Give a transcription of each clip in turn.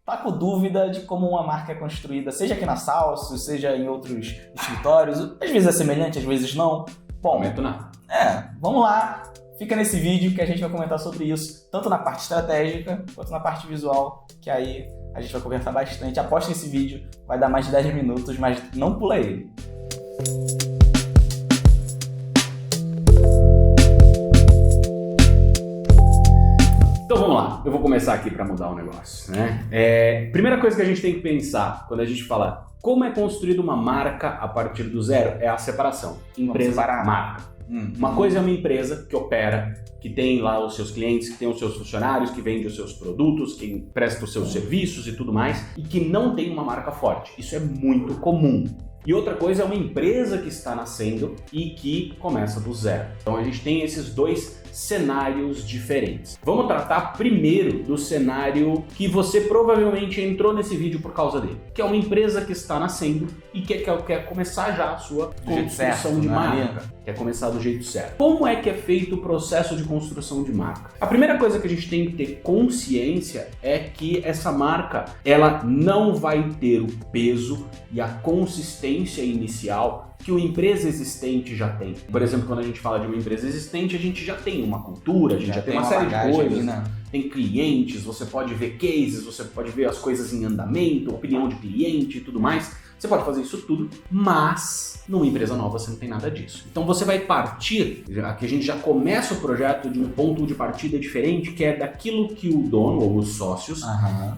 tá com dúvida de como uma marca é construída, seja aqui na Salso, seja em outros escritórios, às vezes é semelhante, às vezes não. Bom, vamos lá, fica nesse vídeo que a gente vai comentar sobre isso, tanto na parte estratégica quanto na parte visual, que aí a gente vai conversar bastante. Aposta nesse vídeo, vai dar mais de 10 minutos, mas não pula ele. Então vamos lá, eu vou começar aqui para mudar o negócio, né? Primeira coisa que a gente tem que pensar quando a gente fala como é construída uma marca a partir do zero é a separação. Empresa-marca. Uma coisa é uma empresa que opera, que tem lá os seus clientes, que tem os seus funcionários, que vende os seus produtos, que presta os seus serviços e tudo mais, e que não tem uma marca forte. Isso é muito comum. E outra coisa é uma empresa que está nascendo e que começa do zero. Então a gente tem esses dois cenários diferentes. Vamos tratar primeiro do cenário que você provavelmente entrou nesse vídeo por causa dele, que é uma empresa que está nascendo e que quer começar já a sua construção de marca. Quer começar do jeito certo. Como é que é feito o processo de construção de marca? A primeira coisa que a gente tem que ter consciência é que essa marca, ela não vai ter o peso e a consistência inicial que uma empresa existente já tem. Por exemplo, quando a gente fala de uma empresa existente, a gente já tem uma cultura, a gente já tem uma série de coisas, né? Tem clientes, você pode ver cases, você pode ver as coisas em andamento, opinião de cliente e tudo mais. Você pode fazer isso tudo, mas numa empresa nova você não tem nada disso. Então você vai partir, aqui a gente já começa o projeto de um ponto de partida diferente, que é daquilo que o dono ou os sócios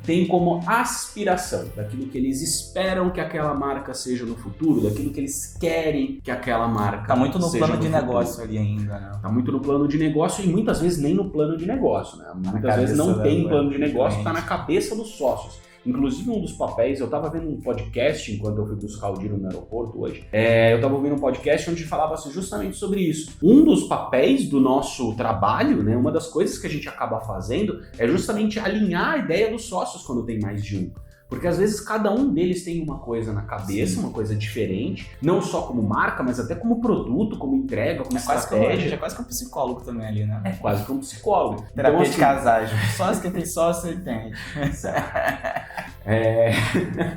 têm como aspiração, daquilo que eles esperam que aquela marca seja no futuro, daquilo que eles querem que aquela marca seja. Tá muito no plano de negócio ali ainda, né? Tá muito no plano de negócio e muitas vezes nem no plano de negócio, né? Muitas vezes não tem plano de negócio, tá na cabeça dos sócios. Inclusive um dos papéis, eu estava vendo um podcast enquanto eu fui buscar o Dino no aeroporto hoje, eu estava ouvindo um podcast onde falava-se justamente sobre isso. Um dos papéis do nosso trabalho, né, uma das coisas que a gente acaba fazendo é justamente alinhar a ideia dos sócios quando tem mais de um. Porque às vezes cada um deles tem uma coisa na cabeça, uma coisa diferente, não só como marca, mas até como produto, como entrega, como estratégia. É quase que um psicólogo também ali, né? É quase que um psicólogo. Terapia então, de casais. Sócio, quem tem sócio, entende.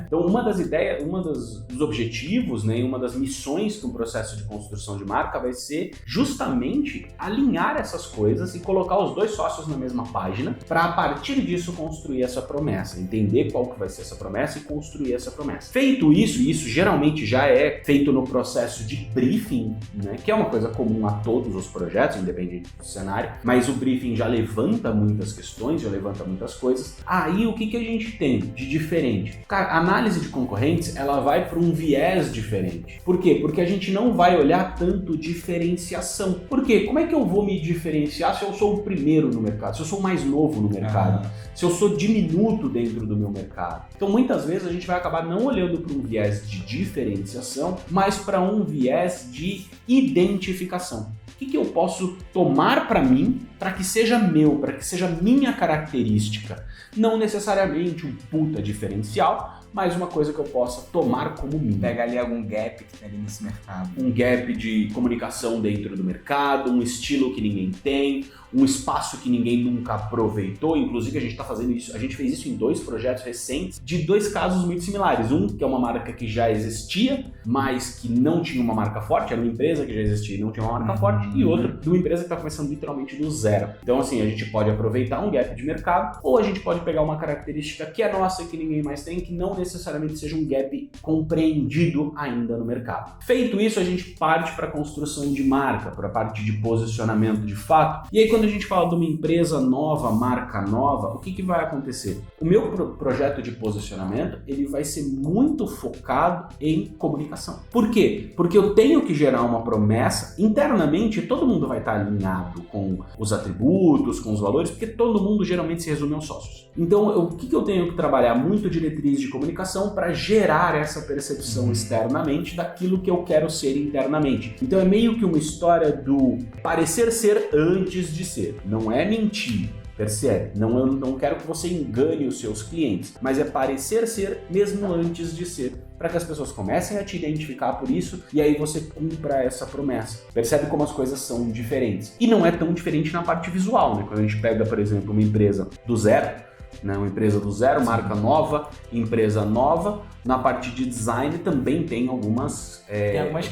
Então uma das ideias, dos objetivos, né, uma das missões do processo de construção de marca vai ser justamente alinhar essas coisas e colocar os dois sócios na mesma página para a partir disso construir essa promessa, entender qual que vai ser essa promessa e construir essa promessa. Feito isso, e isso geralmente já é feito no processo de briefing, né, que é uma coisa comum a todos os projetos, independente do cenário, mas o briefing já levanta muitas questões, já levanta muitas coisas. Aí o que a gente tem de diferente? Cara, a análise de concorrentes, ela vai para um viés diferente. Por quê? Porque a gente não vai olhar tanto diferenciação. Por quê? Como é que eu vou me diferenciar se eu sou o primeiro no mercado, se eu sou o mais novo no mercado, se eu sou diminuto dentro do meu mercado? Então, muitas vezes a gente vai acabar não olhando para um viés de diferenciação, mas para um viés de identificação. O que eu posso tomar para mim, para que seja meu, para que seja minha característica? Não necessariamente um puta diferencial, mas uma coisa que eu possa tomar como minha. Pega ali algum gap que tem ali nesse mercado. Um gap de comunicação dentro do mercado, um estilo que ninguém tem, um espaço que ninguém nunca aproveitou. Inclusive a gente está fazendo isso, a gente fez isso em 2 projetos recentes de 2 casos muito similares. Um que é uma marca que já existia, mas que não tinha uma marca forte, era uma empresa que já existia e não tinha uma marca forte, e outro de uma empresa que está começando literalmente do zero. Então assim, a gente pode aproveitar um gap de mercado, ou a gente pode pegar uma característica que é nossa e que ninguém mais tem, que não necessariamente seja um gap compreendido ainda no mercado. Feito isso, a gente parte para a construção de marca, para a parte de posicionamento de fato. E aí quando a gente fala de uma empresa nova, marca nova, o que vai acontecer? O meu projeto de posicionamento, ele vai ser muito focado em comunicação. Por quê? Porque eu tenho que gerar uma promessa, internamente todo mundo vai estar alinhado com os atributos, com os valores, porque todo mundo geralmente se resume aos sócios. Então, o que eu tenho que trabalhar? Muito diretriz de comunicação para gerar essa percepção externamente daquilo que eu quero ser internamente. Então, é meio que uma história do parecer ser antes de ser. Não é mentir. Percebe? Eu não quero que você engane os seus clientes, mas é parecer ser mesmo antes de ser, para que as pessoas comecem a te identificar por isso e aí você cumpra essa promessa. Percebe como as coisas são diferentes? E não é tão diferente na parte visual, né? Quando a gente pega, por exemplo, uma empresa do zero, né? Uma empresa do zero, marca nova, empresa nova. Na parte de design também tem algumas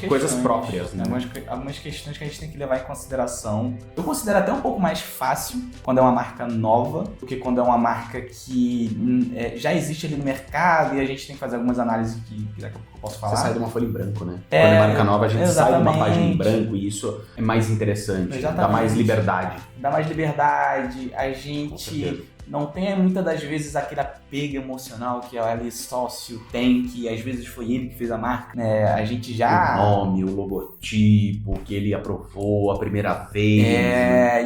coisas próprias, né? Algumas questões que a gente tem que levar em consideração. Eu considero até um pouco mais fácil quando é uma marca nova do que quando é uma marca que já existe ali no mercado e a gente tem que fazer algumas análises que daqui a pouco eu posso falar. Você sai de uma folha em branco, né? Quando é marca nova, a gente sai de uma página em branco e isso é mais interessante, dá mais liberdade. Dá mais liberdade, a gente não tem muitas das vezes aquele apego emocional que ali sócio tem, que às vezes foi ele que fez a marca, né? A gente já... O nome, o logotipo, que ele aprovou a primeira vez.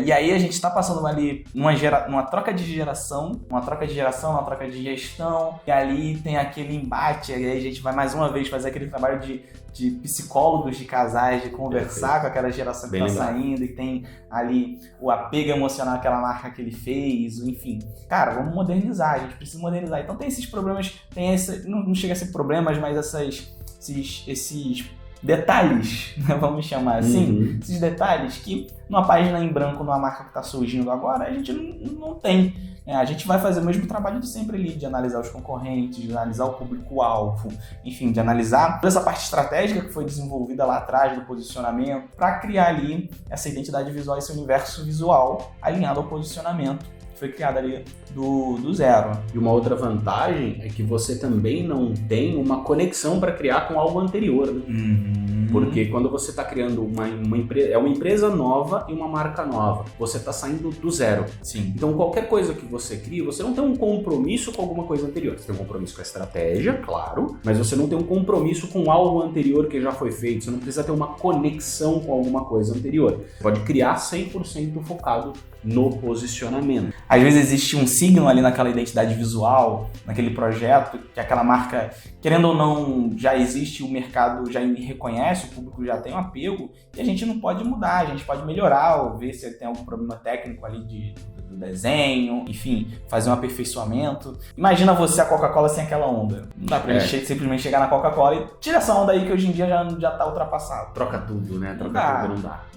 E aí a gente tá passando ali numa troca de geração, uma troca de gestão, e ali tem aquele embate, e aí a gente vai mais uma vez fazer aquele trabalho de psicólogos de casais, de conversar com aquela geração que tá saindo, e tem ali o apego emocional àquela marca que ele fez, enfim. Cara, vamos modernizar, a gente precisa modernizar. Então tem esses problemas, não chega a ser problemas, mas esses detalhes, né, vamos chamar assim, esses detalhes que numa página em branco, numa marca que está surgindo agora, a gente não tem. A gente vai fazer o mesmo trabalho de sempre ali, de analisar os concorrentes, de analisar o público-alvo, enfim, de analisar toda essa parte estratégica que foi desenvolvida lá atrás do posicionamento para criar ali essa identidade visual, esse universo visual alinhado ao posicionamento que foi criado ali do zero. E uma outra vantagem é que você também não tem uma conexão para criar com algo anterior, né? Porque quando você está criando uma empresa, é uma empresa nova e uma marca nova, você está saindo do zero. Sim. Então qualquer coisa que você cria, você não tem um compromisso com alguma coisa anterior. Você tem um compromisso com a estratégia, claro, mas você não tem um compromisso com algo anterior que já foi feito. Você não precisa ter uma conexão com alguma coisa anterior. Você pode criar 100% focado no posicionamento. Às vezes existe um signo ali naquela identidade visual, naquele projeto, que aquela marca, querendo ou não, já existe, o mercado já reconhece, o público já tem um apego, e a gente não pode mudar, a gente pode melhorar, ou ver se tem algum problema técnico ali do desenho, enfim, fazer um aperfeiçoamento. Imagina você, a Coca-Cola, sem aquela onda. Não dá pra gente simplesmente chegar na Coca-Cola e tira essa onda aí que hoje em dia já tá ultrapassado. Troca tudo, né? Tudo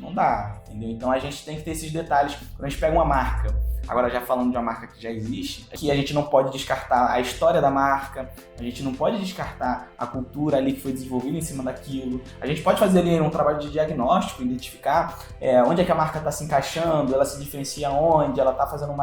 não dá. Entendeu? Então a gente tem que ter esses detalhes. Quando a gente pega uma marca, agora já falando de uma marca que já existe, que a gente não pode descartar a história da marca, a gente não pode descartar a cultura ali que foi desenvolvida em cima daquilo. A gente pode fazer ali um trabalho de diagnóstico, identificar onde é que a marca está se encaixando, ela se diferencia onde, ela está fazendo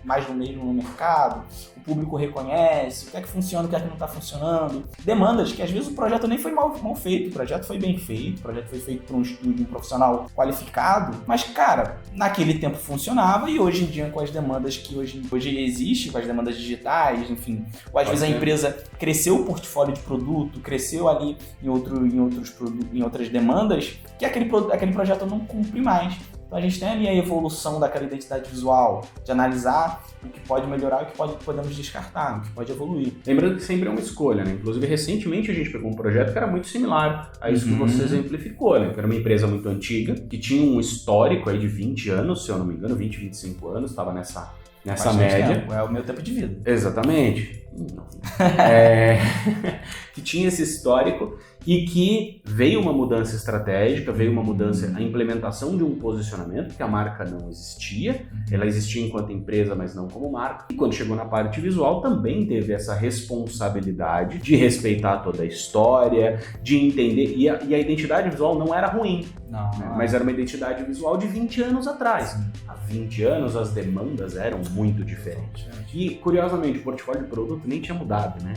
mais do mesmo no mercado, o público reconhece, o que é que funciona, o que é que não está funcionando. Demandas que às vezes o projeto nem foi mal feito, o projeto foi bem feito, o projeto foi feito por um estúdio, um profissional qualificado, mas, cara, naquele tempo funcionava e hoje em dia com as demandas que hoje existem, com as demandas digitais, enfim, ou às vezes a empresa cresceu o portfólio de produto, cresceu ali em outras demandas, que aquele projeto não cumpre mais. Então a gente tem ali a evolução daquela identidade visual, de analisar o que pode melhorar e o que podemos descartar, o que pode evoluir. Lembrando que sempre é uma escolha, né? Inclusive, recentemente a gente pegou um projeto que era muito similar a isso que você exemplificou, né? Que era uma empresa muito antiga, que tinha um histórico aí de 20 anos, se eu não me engano, 20, 25 anos, estava nessa média. Tempo. É o meu tempo de vida. Exatamente. Que tinha esse histórico e que veio uma mudança estratégica, veio uma mudança, a implementação de um posicionamento, que a marca não existia, ela existia enquanto empresa, mas não como marca. E quando chegou na parte visual, também teve essa responsabilidade de respeitar toda a história, de entender, e a identidade visual não era ruim, mas era uma identidade visual de 20 anos atrás. Há 20 anos as demandas eram muito diferentes. E, curiosamente, o portfólio de produto nem tinha mudado, né?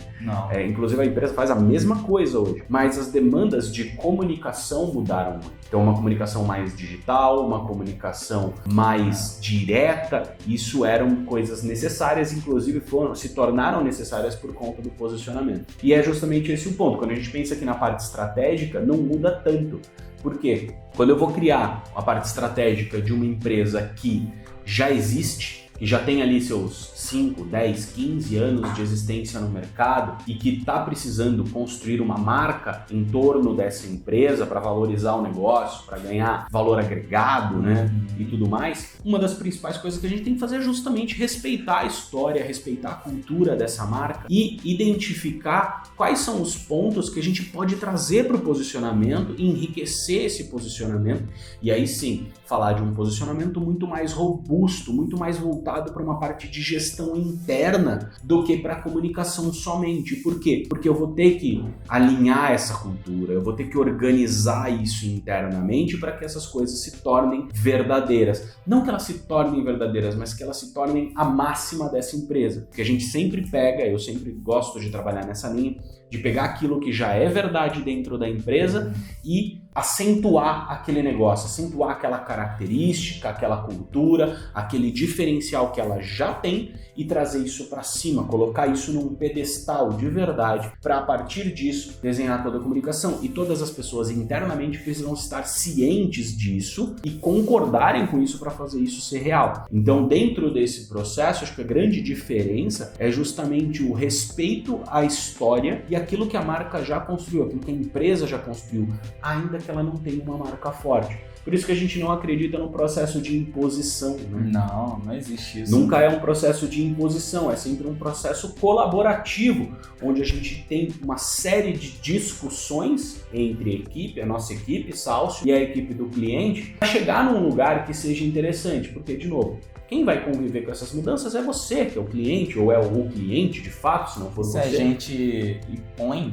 Inclusive a empresa faz a mesma coisa hoje, mas as demandas de comunicação mudaram muito. Então, uma comunicação mais digital, uma comunicação mais direta, isso eram coisas necessárias, inclusive se tornaram necessárias por conta do posicionamento. E é justamente esse o ponto. Quando a gente pensa aqui na parte estratégica, não muda tanto. Por quê? Quando eu vou criar a parte estratégica de uma empresa que já existe, que já tem ali seus 5, 10, 15 anos de existência no mercado e que está precisando construir uma marca em torno dessa empresa para valorizar o negócio, para ganhar valor agregado, né, e tudo mais, uma das principais coisas que a gente tem que fazer é justamente respeitar a história, respeitar a cultura dessa marca e identificar quais são os pontos que a gente pode trazer para o posicionamento e enriquecer esse posicionamento e aí sim, falar de um posicionamento muito mais robusto, muito mais voltado voltado para uma parte de gestão interna do que para comunicação somente. Por quê? Porque eu vou ter que alinhar essa cultura, eu vou ter que organizar isso internamente para que essas coisas se tornem verdadeiras. Não que elas se tornem verdadeiras, mas que elas se tornem a máxima dessa empresa. Porque a gente sempre pega, eu sempre gosto de trabalhar nessa linha, de pegar aquilo que já é verdade dentro da empresa e acentuar aquele negócio, acentuar aquela característica, aquela cultura, aquele diferencial que ela já tem e trazer isso para cima, colocar isso num pedestal de verdade para a partir disso desenhar toda a comunicação. E todas as pessoas internamente precisam estar cientes disso e concordarem com isso para fazer isso ser real. Então, dentro desse processo, acho que a grande diferença é justamente o respeito à história e aquilo que a marca já construiu, aquilo que a empresa já construiu, ainda que ela não tenha uma marca forte. Por isso que a gente não acredita no processo de imposição. Né? Não existe isso. Nunca é um processo de imposição, é sempre um processo colaborativo, onde a gente tem uma série de discussões entre equipe, a nossa equipe, Salcio, e a equipe do cliente, para chegar num lugar que seja interessante. Porque, de novo, quem vai conviver com essas mudanças é você, que é o cliente, ou é o cliente, de fato, se não for você. Se a gente impõe,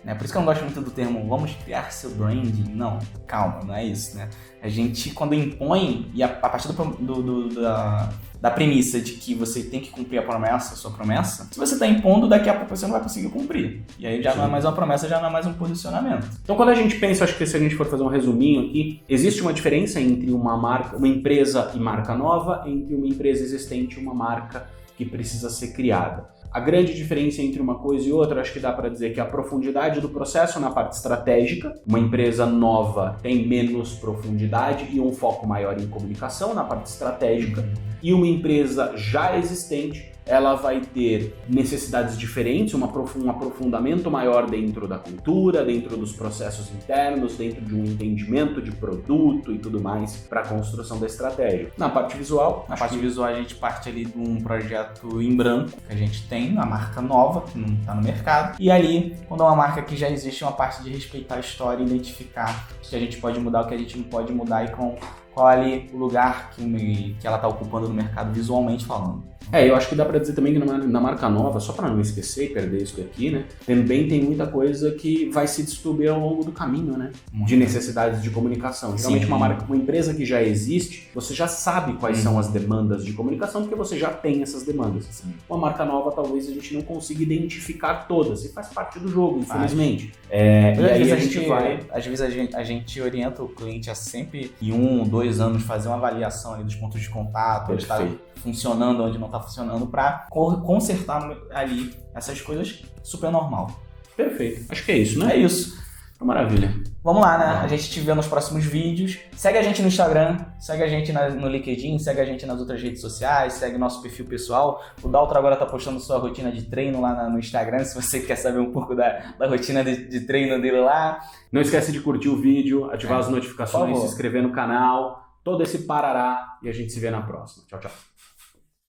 né? Por isso que eu não gosto muito do termo vamos criar seu branding. Não, calma, não é isso, né? A gente, quando impõe, e a partir da premissa de que você tem que cumprir a sua promessa, se você está impondo, daqui a pouco você não vai conseguir cumprir. E aí já não é mais uma promessa, já não é mais um posicionamento. Então, quando a gente pensa, acho que se a gente for fazer um resuminho aqui, existe uma diferença entre uma empresa e marca nova, entre uma empresa existente e uma marca que precisa ser criada. A grande diferença entre uma coisa e outra, acho que dá para dizer que a profundidade do processo na parte estratégica, uma empresa nova tem menos profundidade e um foco maior em comunicação na parte estratégica, e uma empresa já existente, ela vai ter necessidades diferentes, um aprofundamento maior dentro da cultura, dentro dos processos internos, dentro de um entendimento de produto e tudo mais para a construção da estratégia. Na parte visual, a gente parte ali de um projeto em branco que a gente tem, uma marca nova que não está no mercado, e ali, quando é uma marca que já existe, uma parte de respeitar a história, identificar o que a gente pode mudar, o que a gente não pode mudar e qual ali o lugar que ela está ocupando no mercado visualmente falando. Eu acho que dá pra dizer também que na marca nova, só pra não esquecer e perder isso daqui, né? Também tem muita coisa que vai se descobrir ao longo do caminho, né? De necessidades de comunicação. Geralmente uma empresa que já existe, você já sabe quais são as demandas de comunicação, porque você já tem essas demandas. Uma marca nova, talvez a gente não consiga identificar todas, e faz parte do jogo, infelizmente. Às vezes a gente orienta o cliente a sempre, em 1 ou 2 anos, fazer uma avaliação ali dos pontos de contato, onde está funcionando, onde não está funcionando, para consertar ali essas coisas super normal. Perfeito. Acho que é isso, né? É isso. Maravilha. Vamos lá, né? A gente te vê nos próximos vídeos. Segue a gente no Instagram, segue a gente no LinkedIn, segue a gente nas outras redes sociais, segue nosso perfil pessoal. O Daltro agora tá postando sua rotina de treino lá no Instagram, se você quer saber um pouco da rotina de treino dele lá. Não esquece de curtir o vídeo, ativar as notificações, se inscrever no canal, todo esse parará, e a gente se vê na próxima. Tchau, tchau.